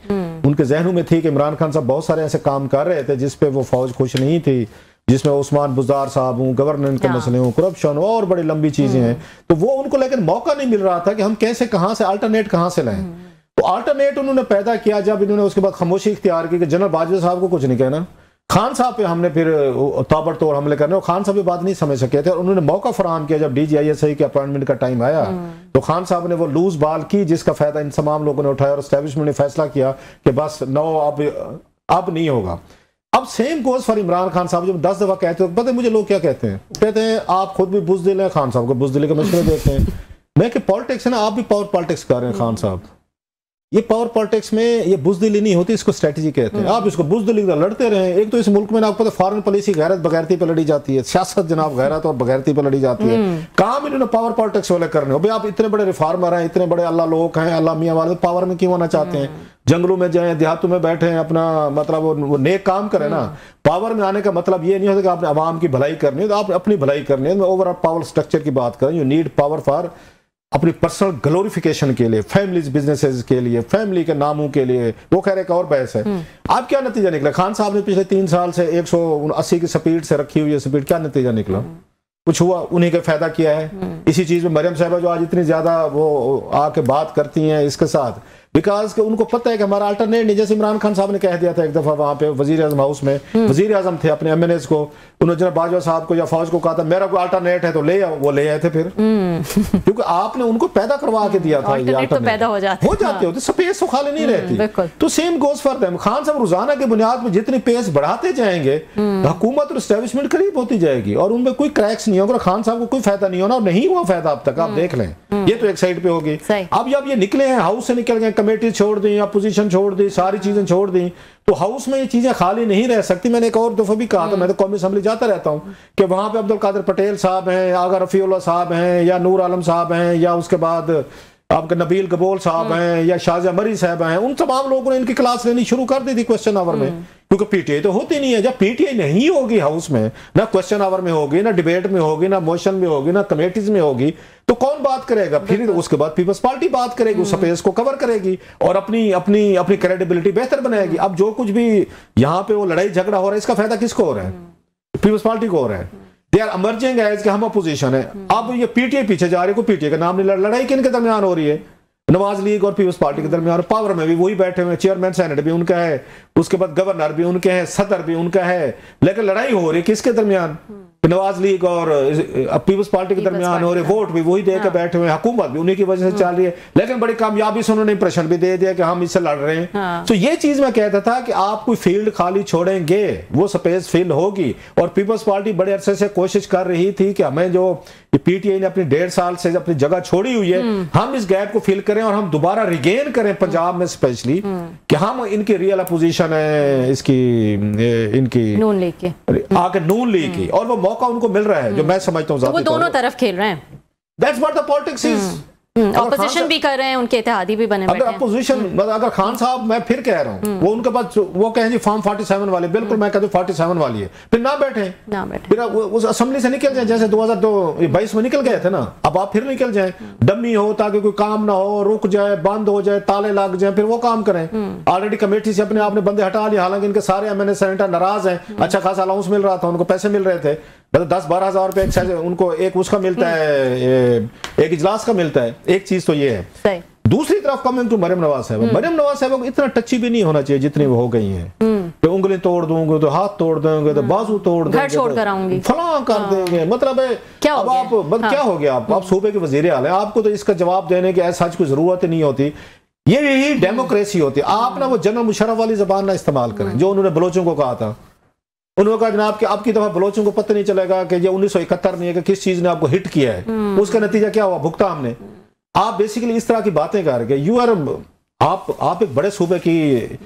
उनके जहनों में थी कि इमरान खान साहब बहुत सारे ऐसे काम कर रहे थे जिस पे वो फौज खुश नहीं थी, जिसमें उस्मान बुज़दार साहब हूँ, गवर्नेंस के मसले हूँ, करप्शन और बड़ी लंबी चीजें हैं। तो वो उनको लेकिन मौका नहीं मिल रहा था कि हम कैसे कहाँ से अल्टरनेट कहाँ से लाएं। तो अल्टरनेट उन्होंने पैदा किया जब इन्होंने उसके बाद खामोशी इख्तियार की कि जनरल बाजवा साहब को कुछ नहीं कहना, खान साहब पे हमने फिर ताबड़तोड़ हमले करने, और खान साहब ये बात नहीं समझ सके थे और उन्होंने मौका फराहम किया जब DGISI के अपॉइंटमेंट का टाइम आया तो खान साहब ने वो लूज बॉल की जिसका फायदा इन तमाम लोगों ने उठाया और एस्टेब्लिशमेंट ने फैसला किया कि बस नो अब नहीं होगा। अब same goes for Imran Khan साहब। जब 10 दफा कहते हो, पता है मुझे लोग क्या कहते हैं, कहते हैं आप खुद भी बुज़दिल हैं, खान साहब को बुज़दिली के मशवरे देते हैं। मैं कि पॉलिटिक्स है ना, आप भी पावर पॉलिटिक्स कर रहे हैं खान साहब। ये पावर पॉलिटिक्स में ये बुज़दिली नहीं होती, इसको स्ट्रेटजी कहते हैं। आप इसको बुज़दिली लड़ते रहे। एक तो इस मुल्क में आपको पता फॉरेन पॉलिसी गैरत बगैरती पे लड़ी जाती है, सियासत जनाब गैरत और बगैरती पे लड़ी जाती है। काम इन्होंने पावर पॉलिटिक्स वाले करने हो। भाई आप इतने बड़े रिफॉर्मर हैं, इतने बड़े अल्लाह लोग हैं, अल्लाह मियाँ वाले, पावर में क्यों आना चाहते हैं? जंगलों में जाएं, देहातों में बैठे, अपना मतलब वो नेक काम करें ना। पावर में आने का मतलब ये नहीं होता कि आपने आवाम की भलाई करनी है, तो आप अपनी भलाई करनी है। ओवरऑल पावर स्ट्रक्चर की बात करें, यू नीड पावर फॉर अपनी पर्सनल ग्लोरिफिकेशन के लिए, फैमिलीज बिजनेसेस के लिए, फैमिली के नामों के लिए। वो कह रहे एक और बहस है। अब क्या नतीजा निकला? खान साहब ने पिछले 3 साल से 180 की स्पीड से रखी हुई है स्पीड, क्या नतीजा निकला? कुछ हुआ? उन्हीं का फायदा किया है। इसी चीज में मरियम साहिबा जो आज इतनी ज्यादा वो आके बात करती हैं इसके साथ, बिकॉज के उनको पता है कि हमारा अल्टरनेट नहीं। जैसे इमरान खान साहब ने कह दिया था एक दफा वहां पे वजीर आजम हाउस में, वजीर आजम थे अपने MNAs को, उन्होंने जनरल बाजवा साहब को या फौज को कहा था मेरा कोई अल्टरनेट है तो ले आओ, वो ले आए थे फिर। क्योंकि आपने उनको पैदा करवा के दिया था। ये तो पैदा हो जाते होते स्पेस तो खाली नहीं रहती। तो same goes for them. Khan साहब रोजाना की बुनियाद पर जितनी पेस बढ़ाते जाएंगे हुकूमत और एस्टेब्लिशमेंट करीब होती जाएगी और उनमें कोई क्रैक्स नहीं होगा। खान साहब को कोई फायदा नहीं होना और नहीं हुआ फायदा अब तक, आप देख लें। ये तो एक साइड पे होगी। अब जब ये निकले हैं, हाउस से निकल गए, कमेटी छोड़ दी, अपोजिशन छोड़ दी, सारी चीजें छोड़ दी, तो हाउस में ये चीजें खाली नहीं रह सकती। मैंने एक और दफा भी कहा था, मैं तो कौमी असेंबली जाता रहता हूं कि वहां पे अब्दुल कादिर पटेल साहब हैं, आगा रफीउल्लाह साहब हैं, या नूर आलम साहब हैं, या उसके बाद आपके नबील कबोल साहब हैं या शाहजहां मरी साहब हैं, उन तमाम लोगों ने इनकी क्लास लेनी शुरू कर दी थी क्वेश्चन आवर में, क्योंकि पीटीआई तो होती नहीं है। जब पीटीआई नहीं होगी हाउस में, ना क्वेश्चन आवर में होगी, ना डिबेट में होगी, ना मोशन में होगी, ना कमेटीज में होगी, तो कौन बात करेगा? फिर उसके बाद पीपल्स पार्टी बात करेगी, उस स्पेस को कवर करेगी और अपनी अपनी अपनी क्रेडिबिलिटी बेहतर बनाएगी। अब जो कुछ भी यहाँ पे वो लड़ाई झगड़ा हो रहा है, इसका फायदा किसको हो रहा है? पीपल्स पार्टी को हो रहा है। दे आर इमर्जिंग एज कि हम अपोजिशन है। अब ये पीटीआई पीछे जा रही है, कोई पीटीआई का नाम नहीं, लड़ाई किन के दरमियान हो रही है? नवाज लीग और पीपल्स पार्टी के दरमियान। पावर में भी वही बैठे हुए, चेयरमैन सेनेट भी उनका है, उसके बाद गवर्नर भी उनके हैं, सदर भी उनका है, लेकिन लड़ाई हो रही किसके दरमियान? नवाज लीग और पीपल्स पार्टी के दरमियान हो रहे। वोट भी वही दे के बैठे हुए, हुकूमत भी उन्हीं की वजह से चल रही है, लेकिन बड़ी कामयाबी से उन्होंने इंप्रेशन भी दे दिया कि हम इससे लड़ रहे हैं। तो ये चीज मैं कहता था कि आप कोई फील्ड खाली छोड़ेंगे, वो स्पेस फिल होगी। और पीपल्स पार्टी बड़े अरसे से कोशिश कर रही थी कि हमें जो पीटीआई ने अपनी 1.5 साल से अपनी जगह छोड़ी हुई है, हम इस गैप को फिल करें और हम दोबारा रिगेन करें पंजाब में स्पेशली, कि हम इनकी रियल अपोजिशन है, इसकी इनकी नून लीग की, आगे नून लीग की, और वो मौका उनको मिल रहा है जो मैं समझता हूँ। तो वो दोनों तरफ खेल रहे हैं। That's what the politics is. Opposition भी कर रहे हैं, उनके इत्तेहादी भी बने बैठे हैं। अगर अपोजिशन अगर खान साहब, मैं फिर कह रहा हूँ, वो उनके पास वो कहें जी फॉर्म 47 वाले, बिल्कुल मैं कहता हूँ 47 वाली है, फिर ना बैठे फिर उस असेंबली से निकल जाए, जैसे 2022 में निकल गए थे ना। अब आप फिर निकल जाए, डमी हो ताकि कोई काम ना हो, रुक जाए, बंद हो जाए, ताले लग जाए, फिर वो काम करें। ऑलरेडी कमेटी से अपने आपने बंदे हटा लिए, हालांकि इनके सारे एमएनए सेनेटर नाराज हैं। अच्छा खासा अलाउंस मिल रहा था, उनको पैसे मिल रहे थे, मतलब 10-12 हज़ार रुपए उनको एक उसका मिलता है, एक इजलास का मिलता है। एक चीज तो ये है। दूसरी तरफ कमिंग टू मरियम नवाज साहब, मरियम नवाज साहब को इतना टची भी नहीं होना चाहिए जितनी वो हो गई हैं। तो उंगली तोड़ दूंगे, तो हाथ तोड़ देंगे, तो बाजू तोड़ देंगे, छोड़ कर आऊंगी, फलां कर देंगे, मतलब है क्या अब आप क्या हो गया? आप सूबे के वजीर आला है, आपको तो इसका जवाब देने की ऐसा कोई जरूरत नहीं होती। ये यही डेमोक्रेसी होती है। आप ना वो जनरल मुशर्रफ वाली जबान ना इस्तेमाल करें जो उन्होंने बलोचों को कहा था। उन्होंने कहा जनाब कि आपकी दफा बलोचों को पता नहीं चलेगा कि ये 1971 में कि किस चीज ने आपको हिट किया है, उसका नतीजा क्या हुआ, भुगता हमने। आप बेसिकली इस तरह की बातें कर के आप एक बड़े सूबे की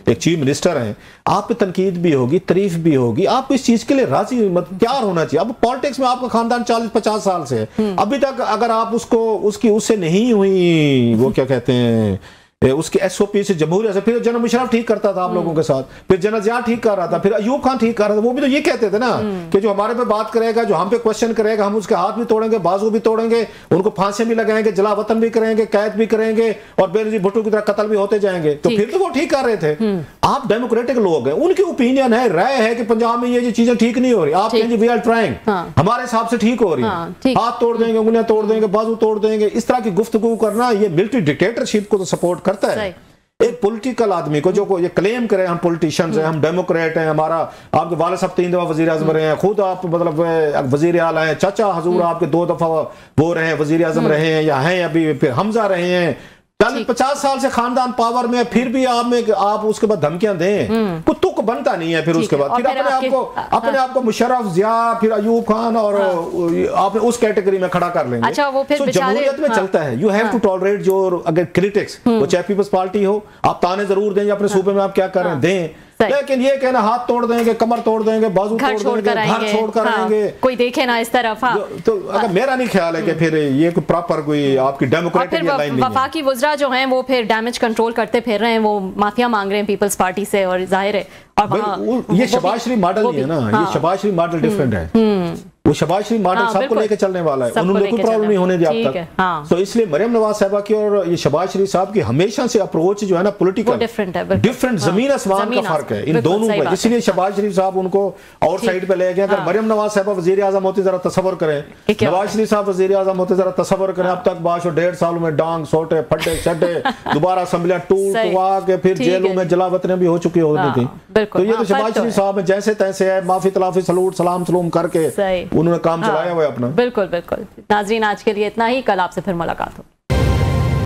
एक चीफ मिनिस्टर हैं, आप पे तनकीद भी होगी, तारीफ भी होगी, आप इस चीज के लिए राजी तैयार होना चाहिए। अब पॉलिटिक्स में आपका खानदान 40-50 साल से है, अभी तक अगर आप उससे नहीं हुई, वो क्या कहते हैं, उसके एसओपी से, जमहूरियत से, फिर जनरल मुशर्रफ ठीक करता था आप लोगों के साथ, फिर जनरल जिया ठीक कर रहा था, फिर अयूब खान ठीक कर रहा था। वो भी तो ये कहते थे ना कि जो हमारे पे बात करेगा, जो हम पे क्वेश्चन करेगा, हम उसके हाथ भी तोड़ेंगे, बाजू भी तोड़ेंगे, उनको फांसी भी लगाएंगे, जला वतन भी करेंगे, कैद भी करेंगे, और बेनजीर भुट्टो की तरह कत्ल भी होते जाएंगे। तो फिर तो वो ठीक कर रहे थे। आप डेमोक्रेटिक लोग हैं, उनकी ओपिनियन है, राय है कि पंजाब में ये चीजें ठीक नहीं हो रही, आप कहेंगे वी आर ट्राइंग, हमारे हिसाब से ठीक हो रही है, हाथ तोड़ देंगे, उंगलियां तोड़ देंगे, बाजू तोड़ देंगे। इस तरह की गुफ्तगू करना ये मिलिट्री डिक्टेटरशिप को तो सपोर्ट करता है। एक पॉलिटिकल आदमी को जो ये क्लेम करे हम पॉलिटिशियंस हैं, हम डेमोक्रेट हैं, हमारा आपके वाले साहब 3 दफा वजीर आजम रहे हैं, खुद आप मतलब वजीर आला हैं, चाचा हजूर आपके 2 दफा वो रहे हैं, वजीर आजम रहे हैं या हैं अभी, फिर हमजा रहे हैं, 40-50 साल से खानदान पावर में है, फिर भी आप उसके बाद धमकियां दें, कुछ तुक बनता नहीं है। फिर उसके बाद फिर अपने आप को मुशर्रफ, जिया, फिर अयूब खान और आपने उस कैटेगरी में खड़ा कर लेंगे। अच्छा, वो फिर जमहूरियत में चलता है, यू हैव टू टॉलरेट जो अगर क्रिटिक्स, वो चाहे पीपल्स पार्टी हो, आप ताने जरूर दें अपने सूबे में आप क्या कर रहे हैं, दें, लेकिन ये कहना हाथ तोड़ देंगे, कमर तोड़ देंगे, बाजू तोड़ देंगे, घर छोड़ कर आएंगे, कोई देखे ना इस तरफ। तो अगर मेरा नहीं ख्याल है कि फिर ये कोई प्रॉपर कोई आपकी डेमोक्रेटिक लाइन नहीं है। वफाकी वज़रा जो हैं वो फिर डैमेज कंट्रोल करते फिर रहे हैं, वो माफिया मांग रहे हैं पीपल्स पार्टी से, और जाहिर है और ये शहबाज शरीफ मॉडल नहीं है ना, ये शहबाज शरीफ मॉडल डिफरेंट है। वो शहबाज शरीफ मॉडल सबको लेके चलने वाला है, उन्होंने कोई प्रॉब्लम नहीं होने दिया अब तक। तो इसलिए मरियम नवाज साहबा की और ये शहबाज शरीफ साहब की हमेशा से अप्रोच जो है ना पॉलिटिकल डिफरेंट, जमीन आसमान का फर्क है इन दोनों में। इसलिए शहबाज शरीफ साहब उनको आउटसाइड पे ले गए। अगर मरियम नवाज साहबा वजीर आजम होती, जरा तसव्वुर करें, नवाज शरीफ साहब वजीर आजम होते, जरा तसव्वुर करें, अब तक 1.5 साल में डांग सोटे फटे छटे, दोबारा असेंबलियां टूट के फिर जेलों में जलावतनें भी हो चुकी होती थी। तो ये तो शहबाज शरीफ साहब जैसे तैसे है, माफी तलाफी सलूट सलाम सलूम करके उन्होंने काम चलाया हुआ है अपना। बिल्कुल बिल्कुल। नाज़रीन, आज के लिए इतना ही, कल आपसे फिर मुलाकात हो।